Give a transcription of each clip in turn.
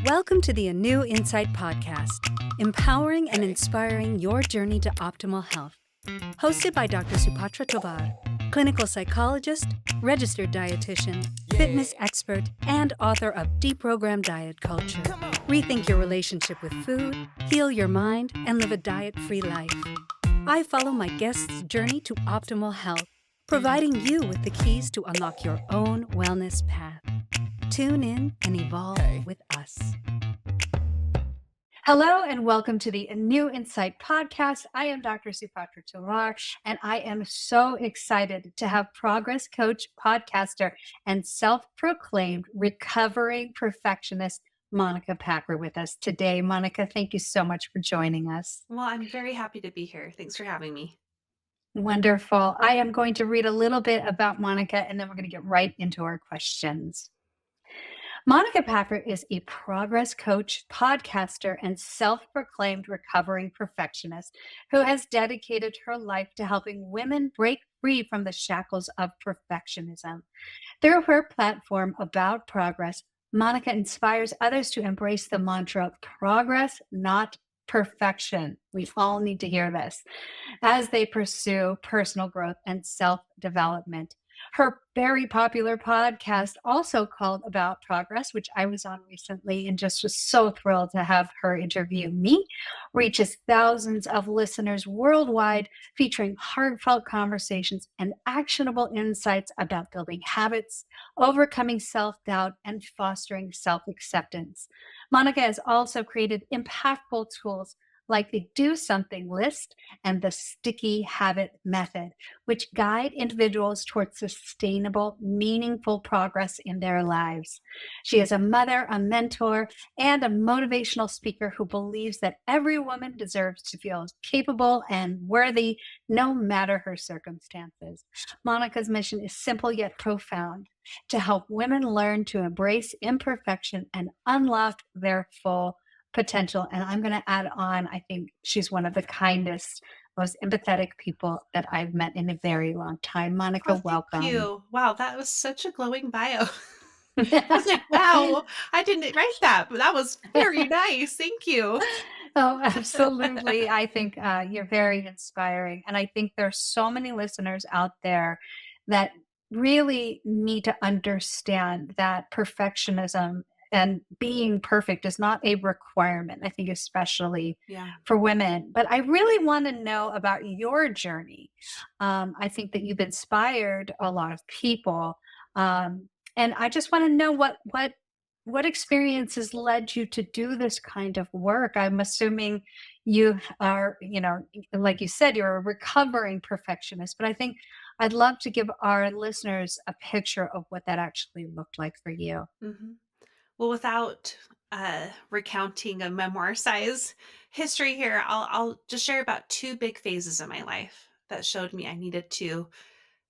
Welcome to the ANEW Insight Podcast, empowering and inspiring your journey to optimal health. Hosted by Dr. Supatra Tovar, clinical psychologist, registered dietitian, fitness expert, and author of Deprogram Diet Culture. Rethink your relationship with food, heal your mind, and live a diet-free life. I follow my guests' journey to optimal health, providing you with the keys to unlock your own wellness path. Tune in and evolve with us. Hello and welcome to the ANEW Insight Podcast. I am Dr. Supatra Tovar, and I am so excited to have progress coach, podcaster, and self-proclaimed recovering perfectionist Monica Packer with us today. Monica, thank you so much for joining us. Well, I'm very happy to be here. Thanks for having me. Wonderful. I am going to read a little bit about Monica, and then we're going to get right into our questions. Monica Packer is a progress coach, podcaster, and self-proclaimed recovering perfectionist who has dedicated her life to helping women break free from the shackles of perfectionism. Through her platform About Progress, Monica inspires others to embrace the mantra progress, not perfection. We all need to hear this as they pursue personal growth and self-development. Her very popular podcast, also called About Progress, which I was on recently and just was so thrilled to have her interview me, reaches thousands of listeners worldwide, featuring heartfelt conversations and actionable insights about building habits, overcoming self-doubt, and fostering self-acceptance. Monica has also created impactful tools like the Do Something list and the Sticky Habit method, which guide individuals towards sustainable, meaningful progress in their lives. She is a mother, a mentor, and a motivational speaker who believes that every woman deserves to feel capable and worthy, no matter her circumstances. Monica's mission is simple yet profound: to help women learn to embrace imperfection and unlock their full potential. And I'm going to add on, I think she's one of the kindest, most empathetic people that I've met in a very long time. Monica, Oh, welcome. thank you. Wow, that was such a glowing bio. I was like, wow, I didn't write that, but that was very nice. Thank you. Oh, absolutely. I think you're very inspiring. And I think there's so many listeners out there that really need to understand that perfectionism and being perfect is not a requirement, I think, especially Yeah. for women. But I really want to know about your journey. I think that you've inspired a lot of people. And I just want to know what experiences led you to do this kind of work. I'm assuming you are, like you said, you're a recovering perfectionist, but I think I'd love to give our listeners a picture of what that actually looked like for you. hmm Well, without recounting a memoir size history here, I'll just share about two big phases of my life that showed me I needed to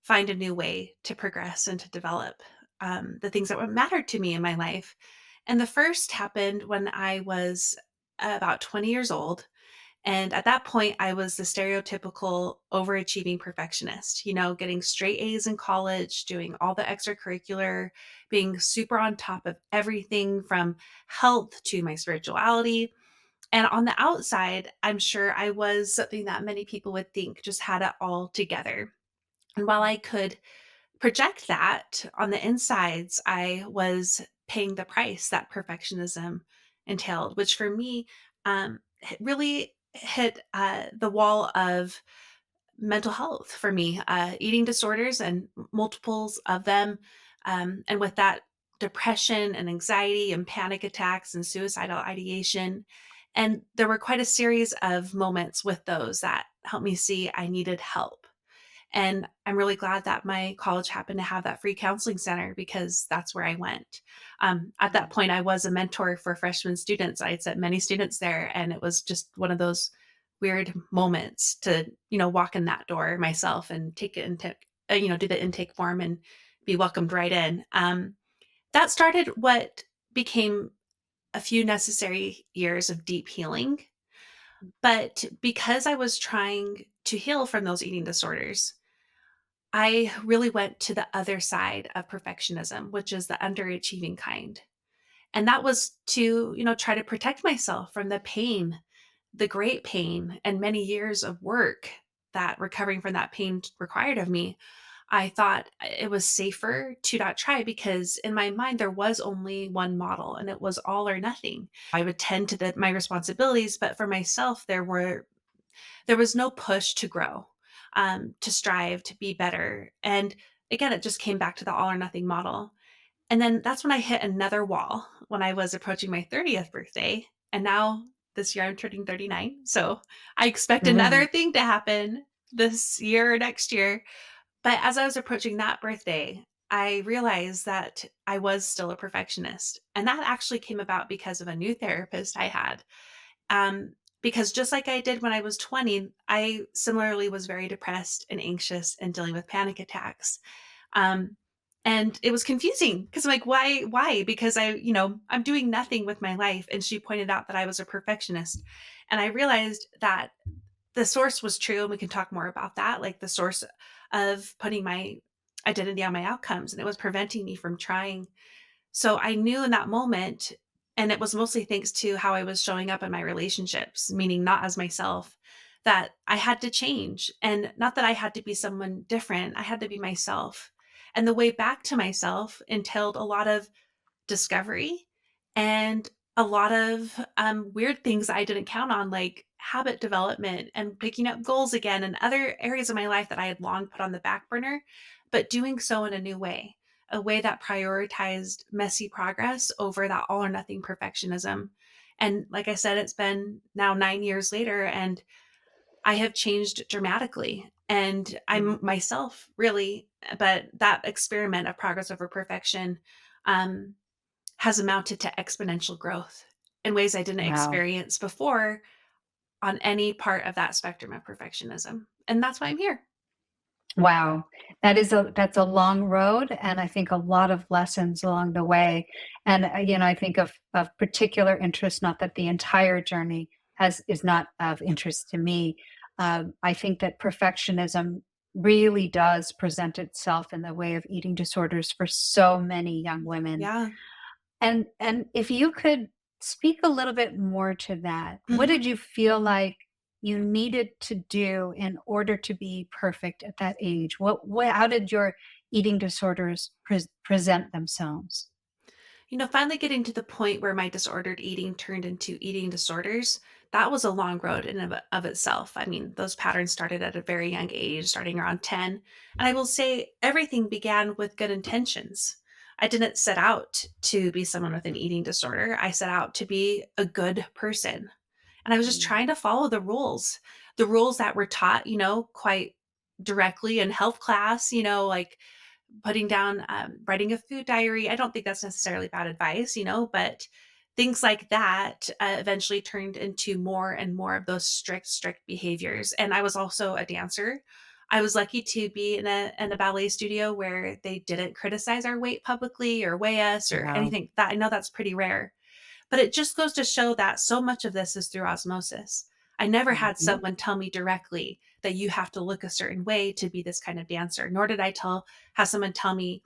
find a new way to progress and to develop the things that mattered to me in my life. And the first happened when I was about 20 years old. And at that point, I was the stereotypical overachieving perfectionist, getting straight A's in college, doing all the extracurricular, being super on top of everything from health to my spirituality. And on the outside, I'm sure I was something that many people would think just had it all together. And while I could project that on the insides, I was paying the price that perfectionism entailed, which for me really hit the wall of mental health for me, eating disorders and multiples of them. And with that, depression and anxiety and panic attacks and suicidal ideation. And there were quite a series of moments with those that helped me see I needed help. And I'm really glad that my college happened to have that free counseling center because that's where I went. At that point, I was a mentor for freshman students. I had sent many students there, and it was just one of those weird moments to, walk in that door myself and take it and do the intake form and be welcomed right in. That started what became a few necessary years of deep healing. But because I was trying to heal from those eating disorders, I really went to the other side of perfectionism, which is the underachieving kind. And that was to, try to protect myself from the pain, the great pain, and many years of work that recovering from that pain required of me. I thought it was safer to not try because in my mind there was only one model and it was all or nothing. I would tend to my responsibilities, but for myself there was no push to grow, to strive, to be better. And again, it just came back to the all or nothing model. And then that's when I hit another wall when I was approaching my 30th birthday. And now this year I'm turning 39. So I expect another Mm. thing to happen this year or next year. But as I was approaching that birthday, I realized that I was still a perfectionist. And that actually came about because of a new therapist I had. Because just like I did when I was 20, I similarly was very depressed and anxious and dealing with panic attacks. Um, and it was confusing because I'm like, why? Because I'm doing nothing with my life. And she pointed out that I was a perfectionist. And I realized that the source was true. And we can talk more about that, like the source of putting my identity on my outcomes. And it was preventing me from trying. So I knew in that moment, and it was mostly thanks to how I was showing up in my relationships, meaning not as myself, that I had to change. And not that I had to be someone different, I had to be myself. And the way back to myself entailed a lot of discovery and a lot of weird things I didn't count on, like habit development and picking up goals again and other areas of my life that I had long put on the back burner, but doing so in a new way, a way that prioritized messy progress over that all or nothing perfectionism. And like I said, it's been now 9 years later, and I have changed dramatically. And I'm myself, really. But that experiment of progress over perfection um, has amounted to exponential growth in ways I didn't Wow. experience before on any part of that spectrum of perfectionism. And that's why I'm here. Wow. That's a long road, and I think a lot of lessons along the way. And, I think of particular interest, not that the entire journey has is not of interest to me. I think that perfectionism really does present itself in the way of eating disorders for so many young women. Yeah. And if you could speak a little bit more to that, what Mhm. did you feel like you needed to do in order to be perfect at that age? What how did your eating disorders present themselves? Finally getting to the point where my disordered eating turned into eating disorders, that was a long road in of itself. I mean, those patterns started at a very young age, starting around 10. And I will say everything began with good intentions. I didn't set out to be someone with an eating disorder. I set out to be a good person. And I was just Mm, trying to follow the rules that were taught, quite directly in health class, like putting down, writing a food diary. I don't think that's necessarily bad advice, but things like that eventually turned into more and more of those strict behaviors. And I was also a dancer. I was lucky to be in a ballet studio where they didn't criticize our weight publicly or weigh us or wow. anything. That I know that's pretty rare. But it just goes to show that so much of this is through osmosis. I never had Mhm, someone tell me directly that you have to look a certain way to be this kind of dancer, nor did I have someone tell me,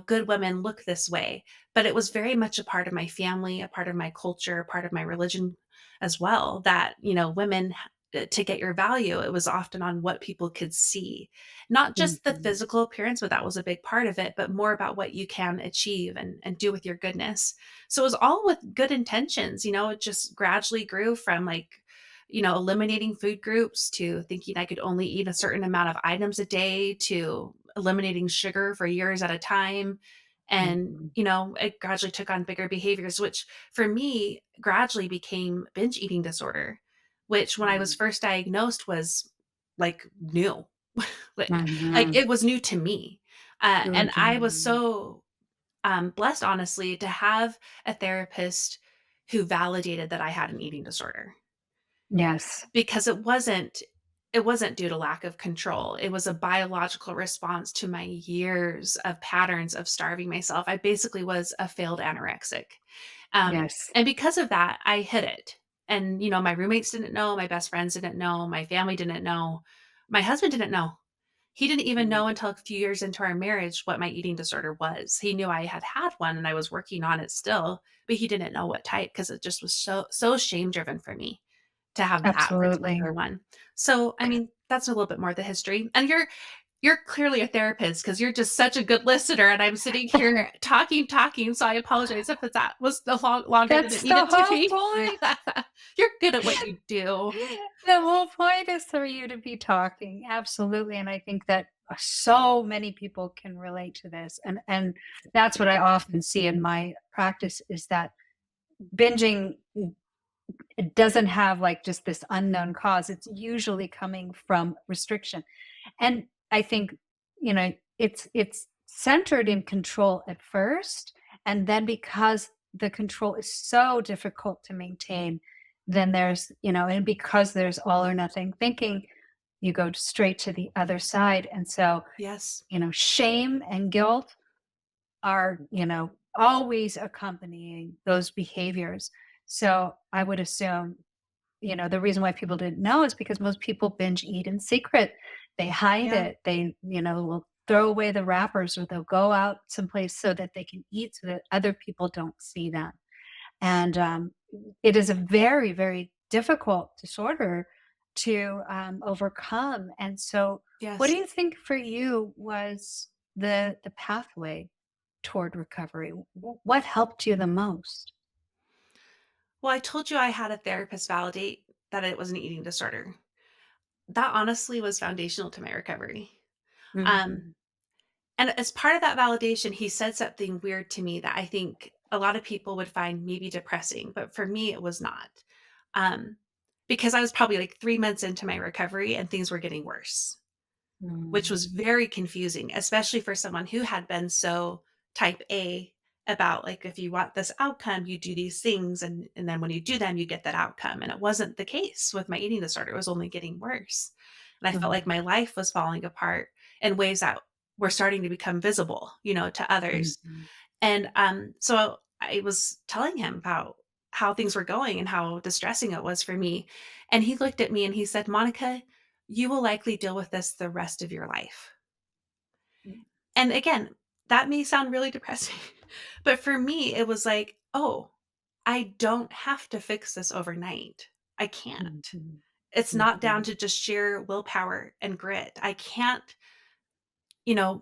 good women look this way. But it was very much a part of my family, a part of my culture, a part of my religion as well, that, women to get your value, it was often on what people could see, not just the mhm, physical appearance, but that was a big part of it, but more about what you can achieve and do with your goodness. So it was all with good intentions, it just gradually grew from like, eliminating food groups to thinking I could only eat a certain amount of items a day to eliminating sugar for years at a time. And, mhm. it gradually took on bigger behaviors, which for me gradually became binge eating disorder, which when I was Mm, first diagnosed was like new. like mhm. it was new to me. And I was Mhm. so blessed, honestly, to have a therapist who validated that I had an eating disorder Yes, because it wasn't due to lack of control. It was a biological response to my years of patterns of starving myself. I basically was a failed anorexic. yes. And because of that, I hid it. And, my roommates didn't know, my best friends didn't know, my family didn't know, my husband didn't know. He didn't even Mm. know until a few years into our marriage what my eating disorder was. He knew I had had one and I was working on it still, but he didn't know what type because it just was so shame driven for me to have that Absolutely. particular one. So, I mean, that's a little bit more the history. And you're clearly a therapist because you're just such a good listener, and I'm sitting here talking, so I apologize if that was the longer than it That's the needed to whole be. point. You're good at what you do. The whole point is for you to be talking. Absolutely. And I think that so many people can relate to this. And that's what I often see in my practice is that binging, it doesn't have like just this unknown cause. It's usually coming from restriction. And I think, it's centered in control at first, and then because the control is so difficult to maintain, then and because there's all or nothing thinking, you go straight to the other side. And so, Yes. shame and guilt are, always accompanying those behaviors. So I would assume, the reason why people didn't know is because most people binge eat in secret. They hide Yeah. it. They, will throw away the wrappers, or they'll go out someplace so that they can eat so that other people don't see them. And it is a very, very difficult disorder to overcome. And so, what do Yes. you think for you was the pathway toward recovery? What helped you the most? Well, I told you I had a therapist validate that it was an eating disorder. That honestly was foundational to my recovery. Um, Mhm. and as part of that validation, he said something weird to me that I think a lot of people would find maybe depressing, but for me, it was not. Um, because I was probably like 3 months into my recovery and things were getting worse, which was Mm. very confusing, especially for someone who had been so type A about like if you want this outcome, you do these things and then when you do them, you get that outcome. And it wasn't the case with my eating disorder. It was only getting worse. And I felt like Mhm. my life was falling apart in ways that were starting to become visible, to others. Mhm. And so I was telling him about how things were going and how distressing it was for me. And he looked at me and he said, Monica, you will likely deal with this the rest of your life. Mhm. And again, that may sound really depressing, but for me, it was like, oh, I don't have to fix this overnight. I can't. Mhm. It's not down Mhm. to just sheer willpower and grit. I can't,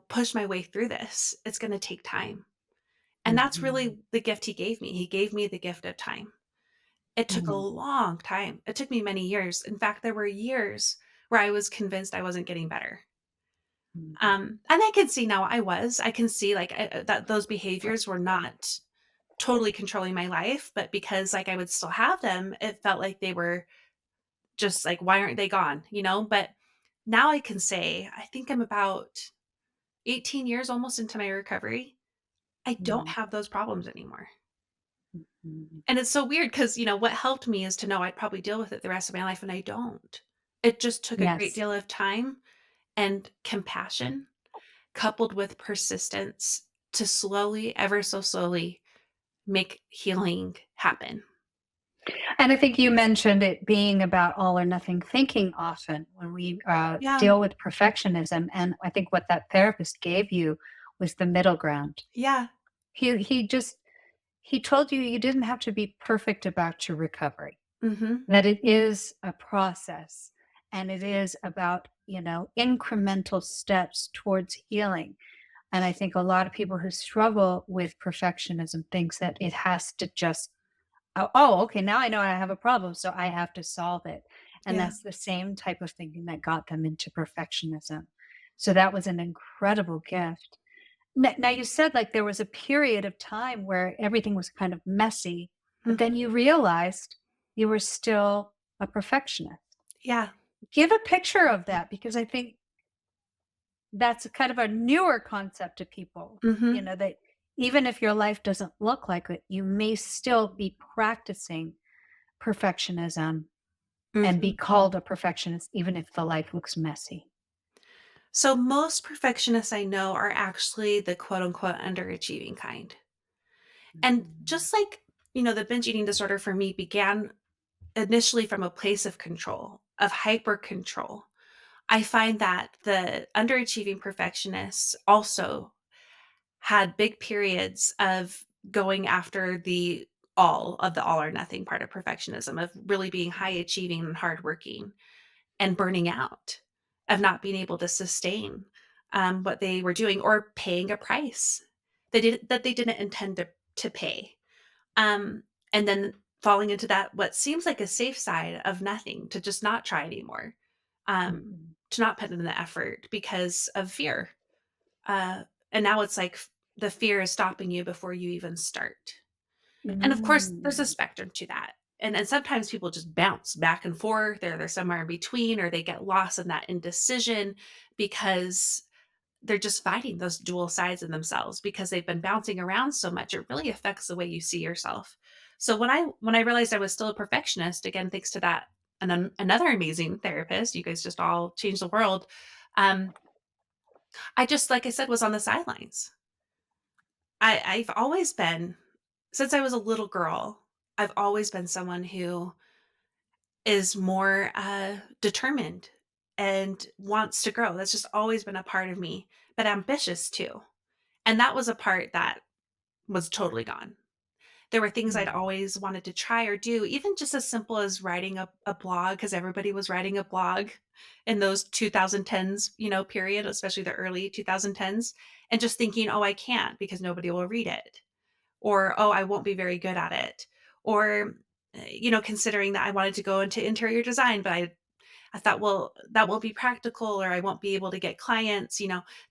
push my way through this. It's going to take time. And that's Mhm. really the gift he gave me. He gave me the gift of time. It took a Mhm. long time. It took me many years. In fact, there were years where I was convinced I wasn't getting better. Mhm. And I can see now I can see like that those behaviors were not totally controlling my life, but because like I would still have them, it felt like they were just like, why aren't they gone? But now I can say, I think I'm about 18 years almost into my recovery. I don't Mhm. have those problems anymore. Mhm. And it's so weird because, what helped me is to know I'd probably deal with it the rest of my life, and I don't. It just took a great Yes. deal of time and compassion coupled with persistence to slowly, ever so slowly, make healing happen. And I think you mentioned it being about all or nothing thinking often when we Yeah, deal with perfectionism. And I think what that therapist gave you was the middle ground. yeah, He told you you didn't have to be perfect about your recovery, mhm, that it is a process, and it is about, incremental steps towards healing. And I think a lot of people who struggle with perfectionism thinks that it has to just, oh, okay, now I know I have a problem, so I have to solve it. And yeah, that's the same type of thinking that got them into perfectionism. So that was an incredible gift. Now you said like there was a period of time where everything was kind of messy, but then mhm, you realized you were still a perfectionist. yeah, Give a picture of that because I think that's a kind of a newer concept to people, mhm, that even if your life doesn't look like it, you may still be practicing perfectionism and be mhm. called a perfectionist, even if the life looks messy. So most perfectionists I know are actually the quote unquote underachieving kind. And Mhm. just like, the binge eating disorder for me began initially from a place of control, of hyper control. I find that the underachieving perfectionists also had big periods of going after the all or nothing part of perfectionism, of really being high achieving and hardworking and burning out, of not being able to sustain what they were doing or paying a price they didn't intend to pay. Um, and then falling into that what seems like a safe side of nothing, to just not try anymore, Mhm. to not put in the effort because of fear. Uh, and now it's like the fear is stopping you before you even start. And of course, there's a Mm. spectrum to that. And sometimes people just bounce back and forth, they're somewhere in between, or they get lost in that indecision because they're just fighting those dual sides in themselves because they've been bouncing around so much. It really affects the way you see yourself. So when I realized I was still a perfectionist, again, thanks to that and then another amazing therapist, you guys just all changed the world. Um, I just, like I said, was on the sidelines. I've always been, since I was a little girl, I've always been someone who is more determined and wants to grow. That's just always been a part of me, but ambitious too. And that was a part that was totally gone. There were things I'd Mm. always wanted to try or do, even just as simple as writing a blog, because everybody was writing a blog in those 2010s, period, especially the early 2010s, and just thinking, oh, I can't because nobody will read it, or oh, I won't be very good at it, or considering that I wanted to go into interior design, but I thought, well, that won't be practical, or I won't be able to get clients,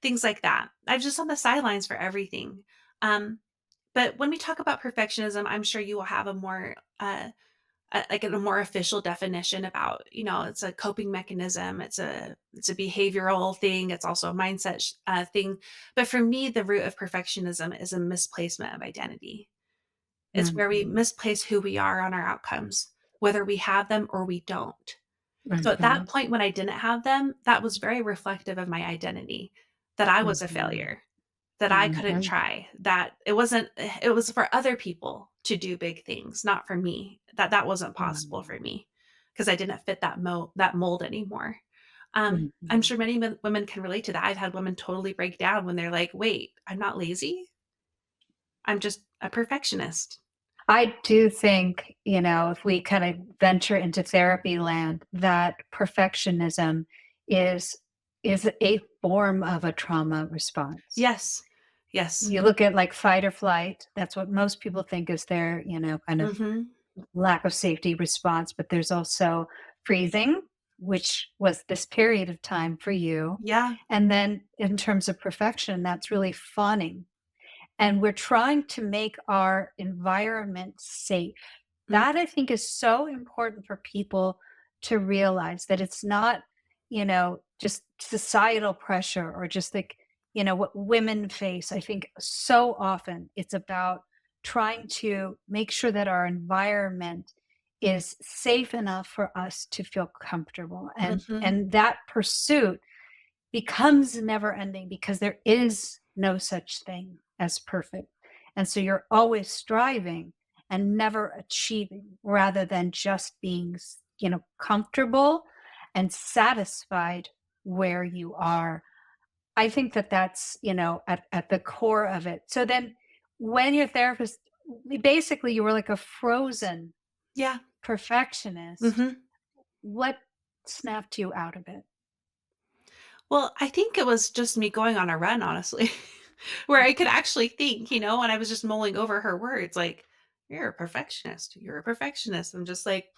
things like that. I was just on the sidelines for everything. Um, but when we talk about perfectionism, I'm sure you will have a more like a more official definition about, it's a coping mechanism, it's a behavioral thing, it's also a mindset thing. But for me, the root of perfectionism is a misplacement of identity. It's where we Mhm. misplace who we are on our outcomes, whether we have them or we don't. So at that Mhm. point when I didn't have them, that was very reflective of my identity, that I was a Mhm. failure, that I couldn't Mhm. try, that it was for other people to do big things, not for me, that wasn't possible Mhm. for me because I didn't fit that mold anymore. I'm Mhm. sure many women can relate to that. I've had women totally break down when they're like, "Wait, I'm not lazy. I'm just a perfectionist." I do think, if we kind of venture into therapy land, that perfectionism is is a form of a trauma response. Yes. Yes. You look at like fight or flight, that's what most people think is their, kind of Mhm. lack of safety response, but there's also freezing, which was this period of time for you. Yeah. And then in terms of perfection, that's really fawning. And we're trying to make our environment safe. Mm, That I think is so important for people to realize that it's not, just societal pressure or just like, what women face. I think so often it's about trying to make sure that our environment is safe enough for us to feel comfortable. And mhm, and that pursuit becomes never ending because there is no such thing as perfect. And so you're always striving and never achieving rather than just being, comfortable and satisfied where you are. I think that that's, at the core of it. So then when your therapist, basically you were like a frozen yeah, perfectionist, mhm. what snapped you out of it? Well, I think it was just me going on a run, honestly, where I could actually think, and I was just mulling over her words like, "You're a perfectionist. You're a perfectionist." I'm just like,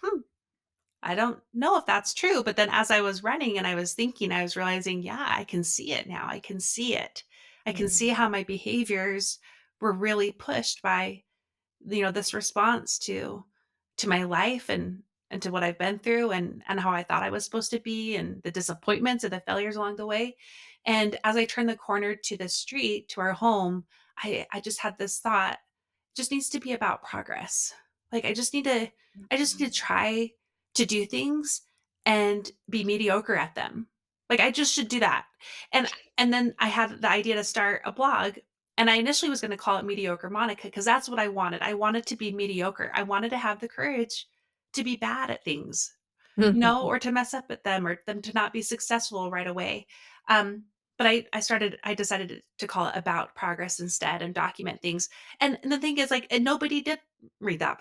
I don't know if that's true." But then as I was running and I was thinking, I was realizing, yeah, I can see it now. I can see it. I can see how Mm, my behaviors were really pushed by this response to my life and to what I've been through and how I thought I was supposed to be and the disappointments and the failures along the way. And as I turned the corner to the street to our home, I just had this thought, it just needs to be about progress. Like I just need to mhm. try to do things and be mediocre at them. Like I just should do that. And then I had the idea to start a blog, and I initially was gonna call it Mediocre Monica because that's what I wanted. I wanted to be mediocre. I wanted to have the courage to be bad at things. or to mess up at them or them to not be successful right away. Um, but I decided to call it about progress instead and document things. And the thing is like, and nobody did read that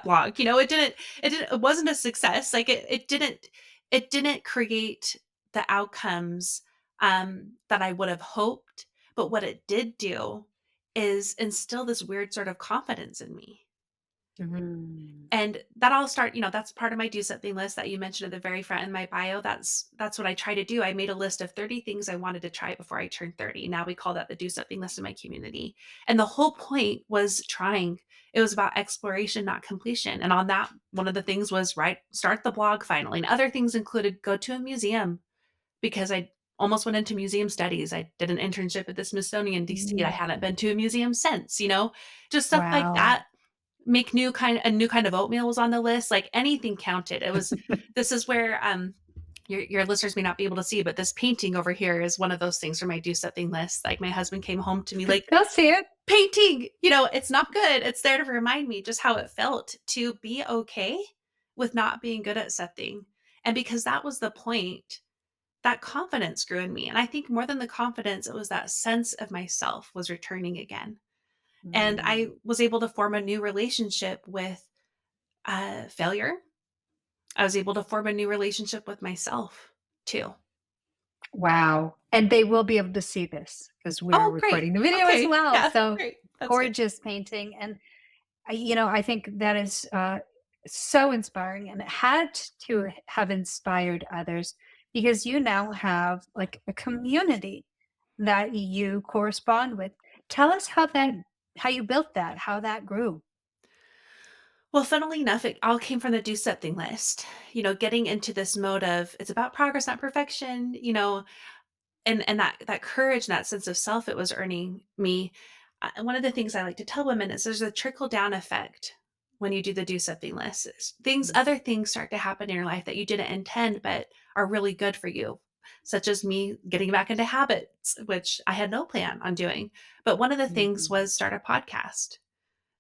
blog. It wasn't a success. Like it didn't create the outcomes that I would have hoped. But what it did do is instill this weird sort of confidence in me. Mm. And that all start that's part of my do something list that you mentioned at the very front in my bio. That's what I try to do. I made a list of 30 things I wanted to try before I turned 30. Now we call that the do something list in my community. And the whole point was trying. It was about exploration, not completion. And on that, one of the things was start the blog finally. And other things included go to a museum because I almost went into museum studies. I did an internship at the Smithsonian DC. I Mm. hadn't been to a museum since, just stuff like Wow. that. Make a new kind of oatmeal was on the list, like, anything counted. This is where, your listeners may not be able to see, but this painting over here is one of those things for my do something list. Like, my husband came home to me like, They'll see it. "Painting!" It's not good. It's there to remind me just how it felt to be okay with not being good at something. And because that was the point, that confidence grew in me. And I think more than the confidence, it was that sense of myself was returning again. And I Mm. was able to form a new relationship with failure. I was able to form a new relationship with myself too. Wow. And they will be able to see this because we're Oh, great. recording the video as Okay. well. Yeah, So great. That's good. gorgeous painting. And I think that is so inspiring, and it had to have inspired others because you now have like a community that you correspond with. Tell us how you built that, how that grew. Well, funnily enough, it all came from the do something list. Getting into this mode of it's about progress, not perfection, and that courage and that sense of self it was earning me. One of the things I like to tell women is there's a trickle down effect when you do the do something list. Other things start to happen in your life that you didn't intend but are really good for you, such as me getting back into habits, which I had no plan on doing. But one of the things Mhm. was start a podcast.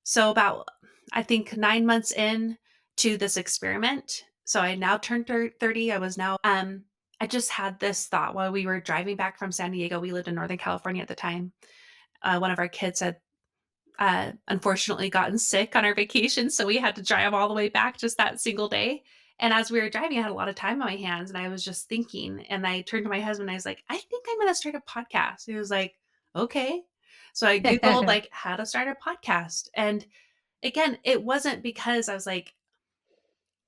So about, I think, 9 months in to this experiment. So I now turned 30. I just had this thought while we were driving back from San Diego. We lived in Northern California at the time. One of our kids had unfortunately gotten sick on our vacation. So we had to drive all the way back just that single day. And as we were driving, I had a lot of time on my hands and I was just thinking. And I turned to my husband and I was like, I think I'm going to start a podcast. He was like, okay. So I Googled like how to start a podcast. And again, it wasn't because I was like,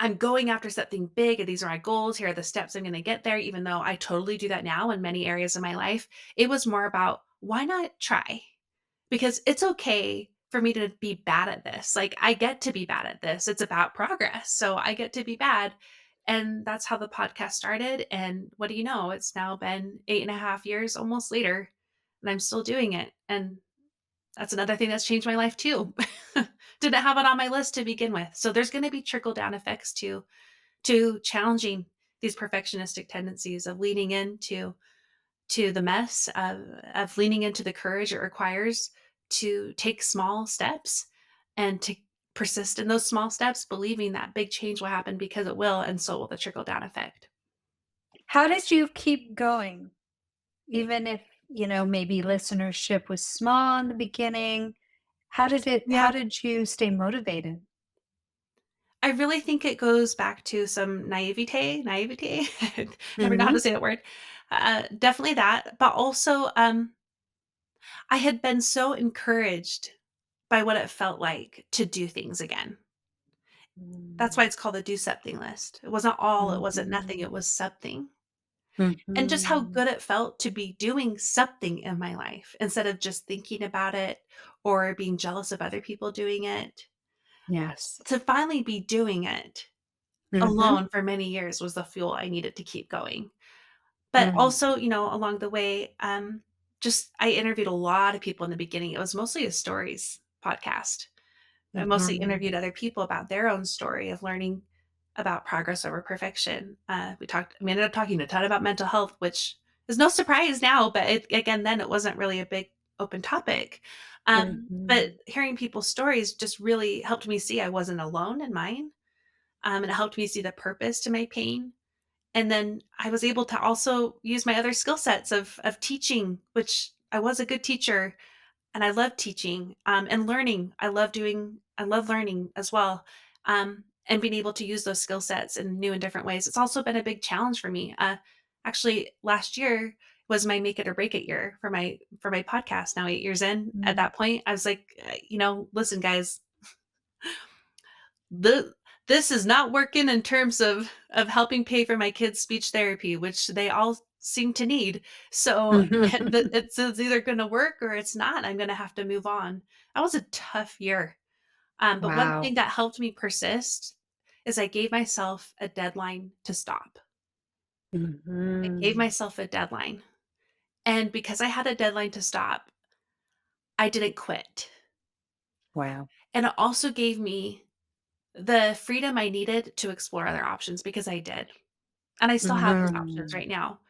I'm going after something big and these are my goals. Here are the steps I'm going to get there, even though I totally do that now in many areas of my life. It was more about why not try? Because it's okay for me to be bad at this. Like, I get to be bad at this. It's about progress. So I get to be bad. And that's how the podcast started. And what do you know? It's now been 8.5 years almost later, and I'm still doing it. And that's another thing that's changed my life too. Didn't have it on my list to begin with. So there's going to be trickle down effects to challenging these perfectionistic tendencies of leaning into the mess of leaning into the courage it requires to take small steps and to persist in those small steps, believing that big change will happen because it will, and so will the trickle down effect. How did you keep going? Even if, maybe listenership was small in the beginning, how Yeah. did you stay motivated? I really think it goes back to some naivete. Never know how to Mhm. say that word. Definitely that, but also I had been so encouraged by what it felt like to do things again. That's why Mm. it's called the do something list. It wasn't all, it wasn't nothing, it Mhm. was something. And just how Mhm. good it felt to be doing something in my life instead of just thinking about it or being jealous of other people doing it. Yes. To finally be doing it Mhm. alone for many years was the fuel I needed to keep going. But Mm. also, along the way, just I interviewed a lot of people in the beginning. It was mostly a stories podcast. I mostly interviewed Mhm. other people about their own story of learning about progress over perfection. We ended up talking a ton about mental health, which is no surprise now, but again, then it wasn't really a big open topic. But Mhm. hearing people's stories just really helped me see I wasn't alone in mine. And it helped me see the purpose to my pain. And then I was able to also use my other skill sets of teaching, which I was a good teacher and I love teaching, and learning. I love learning as well. And being able to use those skill sets in new and different ways. It's also been a big challenge for me. Actually, last year was my make it or break it year for my podcast. Now 8 years in, at Mm. that point, I was like, listen, guys, the this is not working in terms of helping pay for my kids' speech therapy, which they all seem to need. So it's either going to work or it's not. I'm going to have to move on. That was a tough year. But one Wow. thing that helped me persist is I gave myself a deadline to stop. I gave Mhm. myself a deadline. And because I had a deadline to stop, I didn't quit. Wow. And it also gave me the freedom I needed to explore other options because I did. And I still have those options Mhm. right now.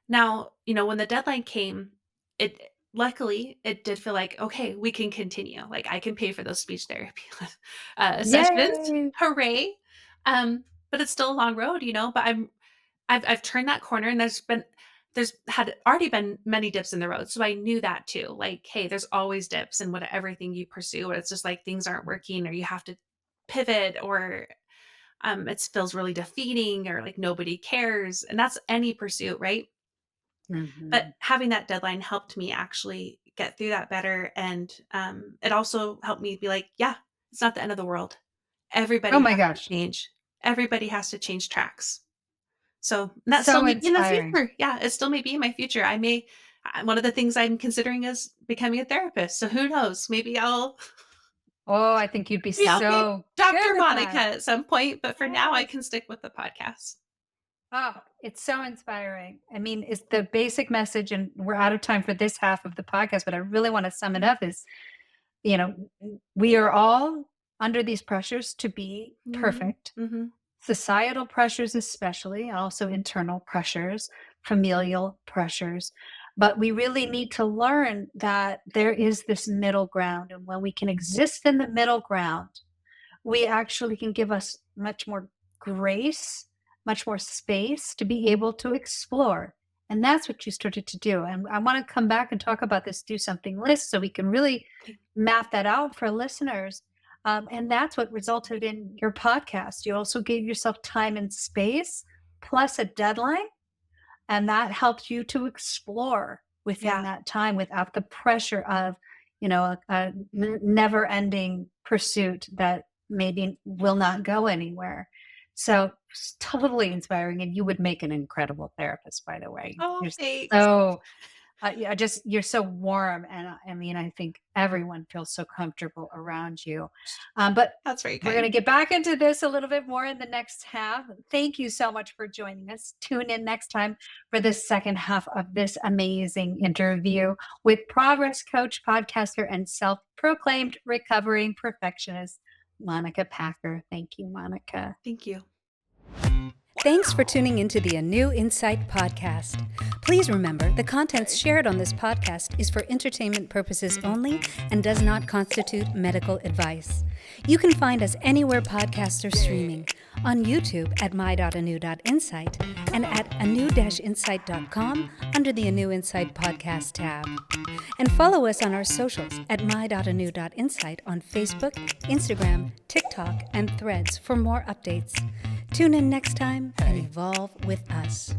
Now, when the deadline came, it luckily it did feel like, okay, we can continue. Like I can pay for those speech therapy sessions. Yay! Hooray. But it's still a long road, but I've turned that corner and there's had already been many dips in the road. So I knew that too. Like, hey, there's always dips in everything you pursue. Where it's just like things aren't working or you have to pivot or it feels really defeating or like nobody cares. And that's any pursuit, right? But Mhm. having that deadline helped me actually get through that better. And it also helped me be like, yeah, it's not the end of the world. Oh Everybody my has to gosh. change. Everybody has to change tracks. So and that still So may be in the inspiring. future. Yeah, it still may be in my future. One of the things I'm considering is becoming a therapist. So who knows? Oh, I think you'd be Maybe I'll be so Dr. good at Monica that. at some point. But for now, I Yes. can stick with the podcast. Oh, it's so inspiring. I mean, it's the basic message, and we're out of time for this half of the podcast, but I really want to sum it up is, we are all under these pressures to be Mhm, perfect. mhm. Societal pressures, especially, also internal pressures, familial pressures. But we really need to learn that there is this middle ground. And when we can exist in the middle ground, we actually can give us much more grace, much more space to be able to explore. And that's what you started to do. And I want to come back and talk about this do something list so we can really Okay. map that out for listeners. And that's what resulted in your podcast. You also gave yourself time and space plus a deadline, and that helped you to explore within Yeah. that time without the pressure of a never ending pursuit that maybe will not go anywhere. So it's totally inspiring, and you would make an incredible therapist, by the way. Oh, You're thanks. so yeah, just you're so warm, and I mean, I think everyone feels so comfortable around you. But That's very we're going to kind. get back into this a little bit more in the next half. Thank you so much for joining us. Tune in next time for the second half of this amazing interview with progress coach, podcaster, and self-proclaimed recovering perfectionist, Monica Packer. Thank you, Monica. Thank you. Thanks for tuning into the ANEW Insight Podcast. Please remember the contents shared on this podcast is for entertainment purposes only and does not constitute medical advice. You can find us anywhere podcasts are streaming, on YouTube at my.anew.insight and at anew-insight.com under the ANEW Insight Podcast tab. And follow us on our socials at my.anew.insight on Facebook, Instagram, TikTok, and Threads for more updates. Tune in next time and evolve with us.